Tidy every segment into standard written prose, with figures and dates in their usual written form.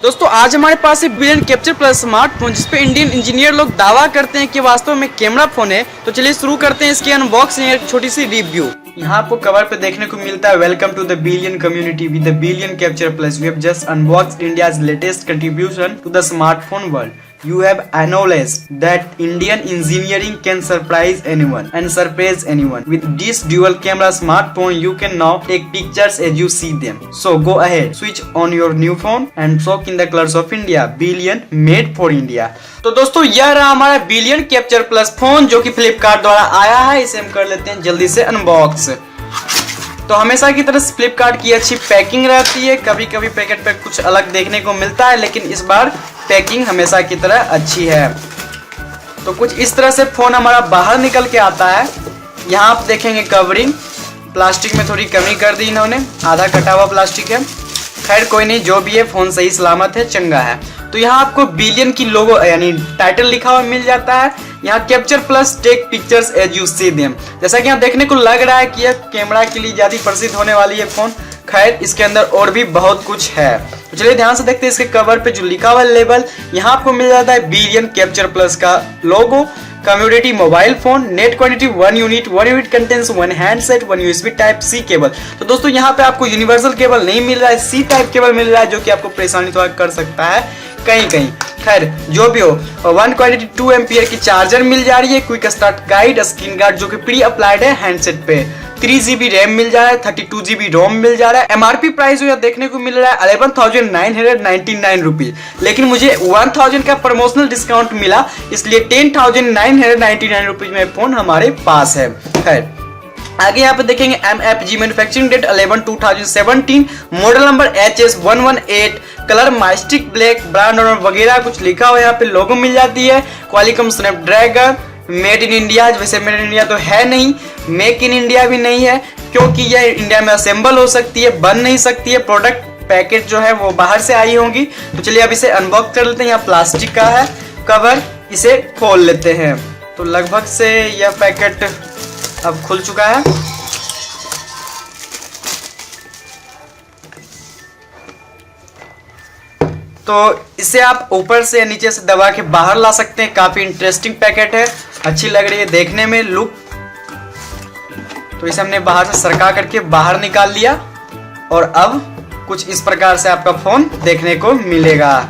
दोस्तों आज हमारे पास है बिलियन कैप्चर प्लस स्मार्टफोन, जिसपे इंडियन इंजीनियर लोग दावा करते हैं कि वास्तव में कैमरा फोन है। तो चलिए शुरू करते हैं इसकी अनबॉक्सिंग, एक छोटी सी रिव्यू। यहाँ आपको कवर पे देखने को मिलता है welcome to the billion community with the billion capture plus. We have just unboxed India's latest contribution to the smartphone world. You have acknowledged that Indian engineering can surprise anyone and surpass anyone. With this dual camera smartphone, you can now take pictures as you see them. So go ahead, switch on your new phone and soak in the colors of India. Billion made for India. तो दोस्तों यह रहा हमारा billion capture plus phone, जो कि फ्लिपकार्ट द्वारा आया है। इसे हम कर लेते हैं जल्दी से अनबॉक्स। तो हमेशा की तरह फ्लिपकार्ट की अच्छी पैकिंग रहती है। कभी कभी पैकेट पे कुछ अलग देखने को मिलता है, लेकिन इस बार पैकिंग हमेशा की तरह अच्छी है। तो कुछ इस तरह से फोन हमारा बाहर निकल के आता है। यहाँ आप देखेंगे कवरिंग प्लास्टिक में थोड़ी कमी कर दी इन्होंने, आधा कटा हुआ प्लास्टिक है। खैर कोई नहीं, जो भी है फोन सही सलामत है, चंगा है। तो यहाँ आपको बिलियन की लोगो यानी टाइटल लिखा हुआ मिल जाता है। यहाँ capture plus take pictures as you see them. जैसा कि यहाँ देखने को लग रहा है कि यह कैमरा के लिए ज्यादा प्रसिद्ध होने वाली है फोन। खैर इसके अंदर और भी बहुत कुछ है, तो चलिए ध्यान से देखते हैं इसके कवर पे जो लिखा हुआ लेबल। यहाँ आपको मिल जाता है बिलियन कैप्चर प्लस का logo. Community mobile phone, net quantity 1 unit contains 1 handset 1 USB type C cable. तो दोस्तों यहाँ पे आपको यूनिवर्सल केबल नहीं मिल रहा है, सी टाइप केबल मिल रहा है, जो कि आपको परेशानी थोड़ा कर सकता है कहीं कहीं। खैर जो भी हो, 1 क्वांटिटी 2 एम्पियर की चार्जर मिल जा रही है। Quick start guide, screen guard जो कि प्री अप्लाइड है हैंडसेट पे। 3 GB रैम मिल जा रहा है, 32 GB रोम मिल जा रहा है। MRP प्राइस जो देखने को मिल रहा है 11,999 रुपीज, लेकिन मुझे 1000 का प्रमोशनल डिस्काउंट मिला, इसलिए 10,999 रुपीज में फोन हमारे पास है। खैर आगे यहाँ पे देखेंगे MFG manufacturing date 11/2017, model number HS118, colour mystic black, brand और वगैरह कुछ लिखा हुआ है। यहाँ पे लोगो मिल जाती है। Qualcomm Snapdragon, made in India. वैसे मेड इन इंडिया तो है नहीं, मेक इन इंडिया भी नहीं है, क्योंकि यह इंडिया में असेंबल हो सकती है, बन नहीं सकती है। प्रोडक्ट पैकेट जो है वो बाहर से आई होंगी। तो चलिए अब इसे अनबॉक्स कर लेते हैं। यहाँ प्लास्टिक का है कवर, इसे खोल लेते हैं। तो लगभग से यह पैकेट अब खुल चुका है। तो इसे आप ऊपर से या नीचे से दबा के बाहर ला सकते हैं। काफी इंटरेस्टिंग पैकेट है, अच्छी लग रही है देखने में लुक। तो इसे हमने बाहर से सरका करके बाहर निकाल लिया, और अब कुछ इस प्रकार से आपका फोन देखने को मिलेगा।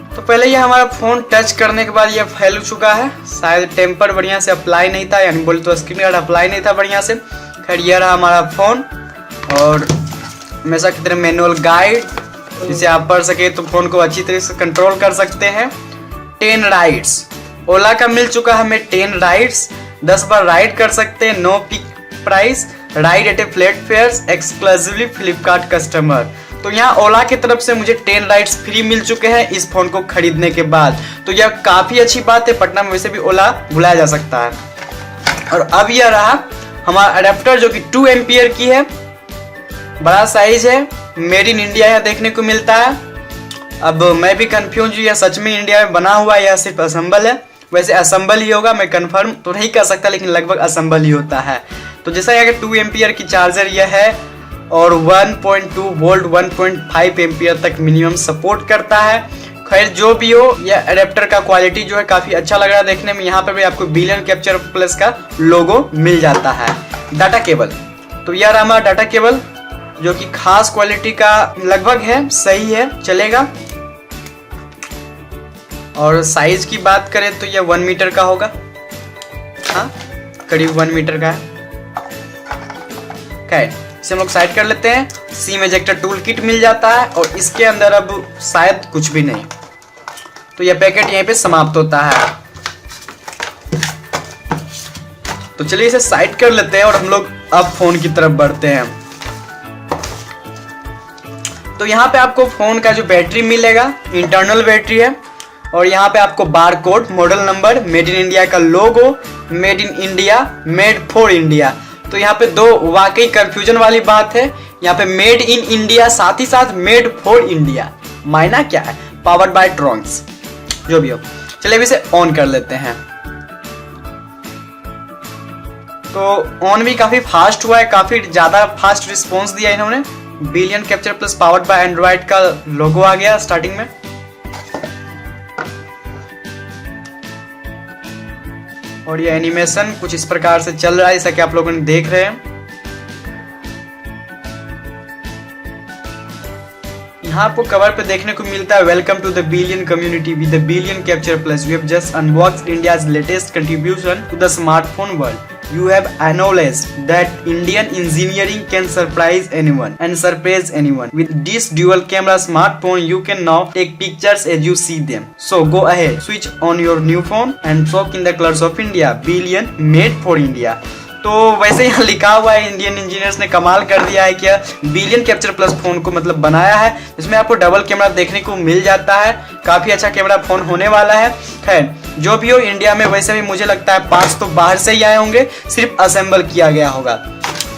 तो पहले ये हमारा फोन टच करने के बाद ये फैल चुका है। शायद टेम्पर बढ़िया से अप्लाई नहीं था, यानी बोले तो स्क्रीन गार्ड अप्लाई नहीं था बढ़िया से। खैर ये रहा हमारा फोन, और हमेशा की तरह मैनुअल गाइड, जिसे आप पढ़ सके तो फोन को अच्छी तरह से कंट्रोल कर सकते हैं। 10 राइड्स ओला का मिल चुका है हमें। 10 राइड्स 10 बार राइड कर सकते हैं। No peak price, ride at a flat fares, exclusively Flipkart customer. तो यहाँ ओला की तरफ से मुझे 10 राइड्स फ्री मिल चुके हैं इस फोन को खरीदने के बाद। तो यह काफी अच्छी बात है। पटना में वैसे भी ओला बुलाया जा सकता है। और अब यह रहा हमारा अडेप्टर, जो कि 2 एम्पियर की है, बड़ा साइज है, मेड इन इंडिया है देखने को मिलता है। अब मैं भी कंफ्यूज हूँ, यह सच में इंडिया में बना हुआ है या सिर्फ असेंबल है। वैसे असेंबल ही होगा, मैं कंफर्म तो नहीं कर सकता, लेकिन लगभग असेंबल ही होता है। तो जैसा यहाँ 2 एम्पियर की चार्जर यह है, और 1.2 वोल्ट 1.5 एम्पियर तक मिनिमम सपोर्ट करता है। खैर जो भी हो, यह एडेप्टर का क्वालिटी जो है काफी अच्छा लग रहा है देखने में। यहाँ पर भी आपको बिलियन कैप्चर प्लस का लोगो मिल जाता है। डाटा केबल, तो यह रहा हमारा डाटा केबल, जो कि खास क्वालिटी का लगभग है, सही है, चलेगा। और साइज की बात करें तो यह 1 मीटर का होगा, हाँ करीब 1 मीटर का है। खैर इसे हम लोग साइड कर लेते हैं। सिम एजेक्टर टूल किट मिल जाता है, और इसके अंदर अब शायद कुछ भी नहीं। तो यह पैकेट यहीं पे समाप्त होता है। तो चलिए इसे साइड कर लेते हैं, और हम लोग अब फोन की तरफ बढ़ते हैं। तो यहाँ पे आपको फोन का जो बैटरी मिलेगा, इंटरनल बैटरी है, और यहाँ पे आपको bar code, model number, made in India का logo, made in India, made for India. तो यहाँ पे दो वाकई कंफ्यूजन वाली बात है। यहाँ पे मेड इन इंडिया, साथ ही साथ मेड फॉर इंडिया, मायना क्या है? पावर्ड बाय ट्रॉन्स, जो भी हो। चलिए अभी इसे ऑन कर लेते हैं। तो ऑन भी काफ़ी फास्ट हुआ है, काफ़ी ज़्यादा फास्ट रिस्पॉन्स दिया इन्होंने। Billion capture plus powered by Android का लोगो आ गया स्टार्टिंग में। और ये एनिमेशन कुछ इस प्रकार से चल रहा है जैसा कि आप लोगों ने देख रहे हैं। यहाँ आपको कवर पे देखने को मिलता है welcome to the billion community with the billion capture plus. We have just unboxed India's latest contribution to the smartphone world. You have acknowledged that Indian engineering can surprise anyone and surprise anyone. With this dual camera smartphone, you can now take pictures as you see them. So go ahead, switch on your new phone and soak in the colors of India. Billion made for India. तो वैसे यहाँ लिखा हुआ है, Indian engineers ने कमाल कर दिया है कि बिलियन कैप्चर प्लस फोन को मतलब बनाया है, जिसमें आपको डबल कैमरा देखने को मिल जाता है। काफी अच्छा कैमरा फोन होने वाला है। खैर जो भी हो, इंडिया में वैसे भी मुझे लगता है 5 तो बाहर से ही आए होंगे, सिर्फ असेंबल किया गया होगा।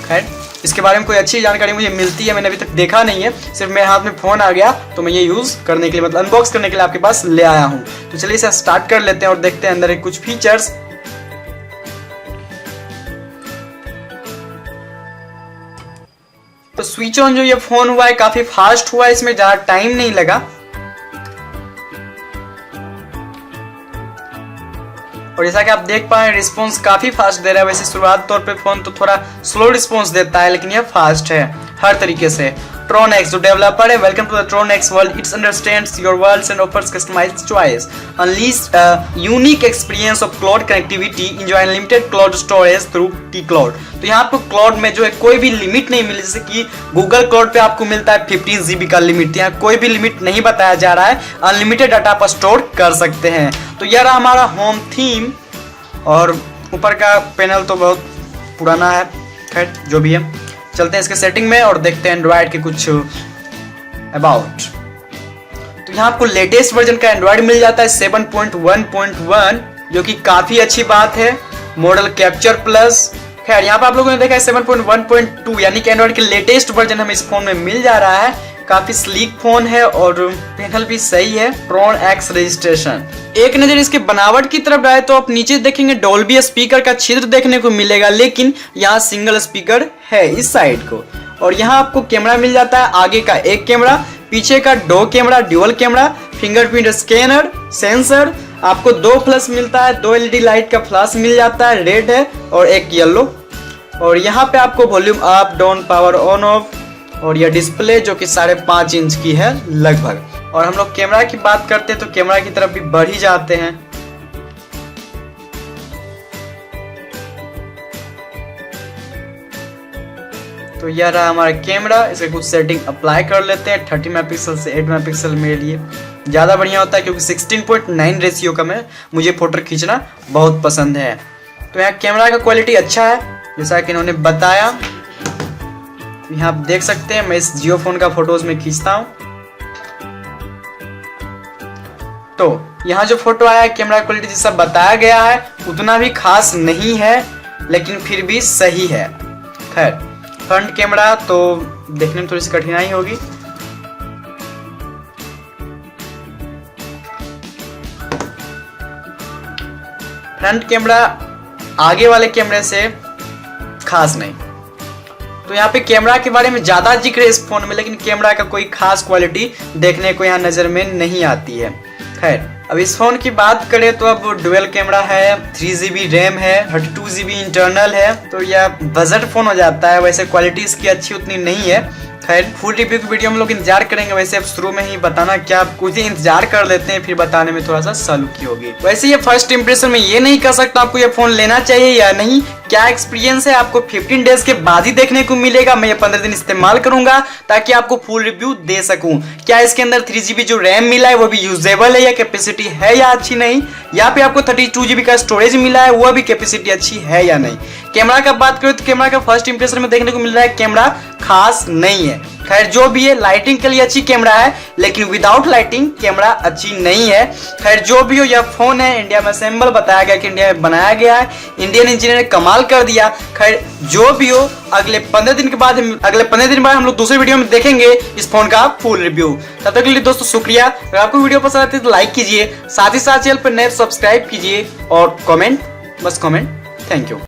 खैर इसके बारे में कोई अच्छी जानकारी मुझे मिलती है, मैंने अभी तक देखा नहीं है। सिर्फ मेरे हाथ में फोन आ गया तो मैं ये यूज करने के लिए मतलब अनबॉक्स करने के लिए आपके पास ले आया हूँ। तो चलिए इसे स्टार्ट कर लेते हैं और देखते हैं अंदर कुछ फीचर्स। तो स्विच ऑन जो ये फोन हुआ है काफी फास्ट हुआ है, इसमें ज्यादा टाइम नहीं लगा। और जैसा कि आप देख पाए रिस्पॉन्स काफी फास्ट दे रहा है। वैसे शुरुआत तौर पे फोन तो थोड़ा स्लो रिस्पॉन्स देता है, लेकिन ये फास्ट है हर तरीके से। Tron X जो डेवलपर है, welcome to the Tron X world. It's understands your worlds and offers customised choice. Unleash unique experience of cloud connectivity, enjoy unlimited cloud storage through T-Cloud। तो यहाँ आपको क्लाउड में जो है कोई भी लिमिट नहीं मिली, जैसे कि गूगल क्लाउड पे आपको मिलता है 15 GB का लिमिट। यहाँ कोई भी लिमिट नहीं बताया जा रहा है, अनलिमिटेड डाटा आप स्टोर कर सकते हैं। तो यह रहा हमारा होम थीम, और ऊपर का पैनल तो बहुत पुराना है। खैर जो भी है, चलते हैं इसके सेटिंग में और देखते हैं एंड्रॉयड के कुछ अबाउट। तो यहाँ आपको लेटेस्ट वर्जन का एंड्रॉयड मिल जाता है 7.1.1, जो कि काफी अच्छी बात है। Model capture plus. खैर यहाँ पर आप लोगों ने देखा है 7.1.2, यानी कि एंड्रॉयड के लेटेस्ट वर्जन हमें इस फोन में मिल जा रहा है। काफी स्लीक फोन है और पैनल भी सही है। Tron X registration. एक नजर इसके बनावट की तरफ आए तो आप नीचे देखेंगे डोल्बी स्पीकर का छिद्र देखने को मिलेगा, लेकिन यहाँ सिंगल स्पीकर है इस साइड को। और यहाँ आपको कैमरा मिल जाता है, आगे का एक कैमरा, पीछे का 2 camera, dual camera, fingerprint scanner, sensor. आपको 2 फ्लैश मिलता है, 2 LED लाइट का फ्लैश मिल जाता है, रेड है और एक येलो। और यहाँ पे आपको volume up down, power on off, और यह डिस्प्ले जो कि 5.5 इंच की है लगभग। और हम लोग कैमरा की बात करते हैं तो कैमरा की तरफ भी बढ़ ही जाते हैं। तो यह रहा हमारा कैमरा। इसके कुछ सेटिंग अप्लाई कर लेते हैं। 30 मेगापिक्सल से 8 मेगापिक्सल मेरे लिए ज़्यादा बढ़िया होता है, क्योंकि 16.9 रेशियो का मुझे फोटो खींचना बहुत पसंद है। तो यहाँ कैमरा का क्वालिटी अच्छा है जैसा कि इन्होंने बताया। यहाँ आप देख सकते हैं, मैं इस जियो फोन का फोटोज में खींचता हूँ तो यहाँ जो फोटो आया है कैमरा क्वालिटी जैसा बताया गया है उतना भी खास नहीं है, लेकिन फिर भी सही है। खैर फ्रंट कैमरा तो देखने में थोड़ी सी कठिनाई होगी। फ्रंट कैमरा आगे वाले कैमरे से खास नहीं। तो यहाँ पे कैमरा के बारे में ज्यादा जिक्र है इस फोन में, लेकिन कैमरा का कोई खास क्वालिटी देखने को यहाँ नजर में नहीं आती है। खैर अब इस फोन की बात करें तो अब डुअल कैमरा है, 3 GB रैम है, 32 GB इंटरनल है। तो यह बजट फोन हो जाता है। वैसे क्वालिटी इसकी अच्छी उतनी नहीं है। खैर फुल रिव्यू की वीडियो हम लोग इंतजार करेंगे। वैसे अब शुरू में ही बताना क्या, कुछ ही इंतजार कर लेते हैं, फिर बताने में थोड़ा सा सलूकी होगी। वैसे ये फर्स्ट इंप्रेशन में ये नहीं कह सकता आपको ये फोन लेना चाहिए या नहीं। क्या एक्सपीरियंस है आपको 15 डेज के बाद ही देखने को मिलेगा। मैं ये 15 दिन इस्तेमाल करूंगा ताकि आपको फुल रिव्यू दे सकूं। क्या इसके अंदर 3 GB जो रैम मिला है वो भी यूजेबल है या कैपेसिटी है या अच्छी नहीं। यहाँ पे आपको 32 GB का स्टोरेज मिला है, वह भी कैपेसिटी अच्छी है या नहीं। कैमरा का बात करें तो कैमरा का फर्स्ट इंप्रेशन में देखने को मिल रहा है कैमरा खास नहीं है। खैर जो भी है लाइटिंग के लिए अच्छी कैमरा है, लेकिन विदाउट लाइटिंग कैमरा अच्छी नहीं है। खैर जो भी हो यह फोन है इंडिया में असेंबल बताया गया कि इंडिया में बनाया गया है। इंडियन इंजीनियर ने कमाल कर दिया। खैर जो भी हो अगले 15 दिन बाद हम लोग दूसरी वीडियो में देखेंगे इस फोन का फुल रिव्यू। तब तक के लिए दोस्तों शुक्रिया। अगर आपको वीडियो पसंद आती है तो लाइक कीजिए, साथ ही साथ चैनल पर नए सब्सक्राइब कीजिए और कमेंट, बस कमेंट। Thank you.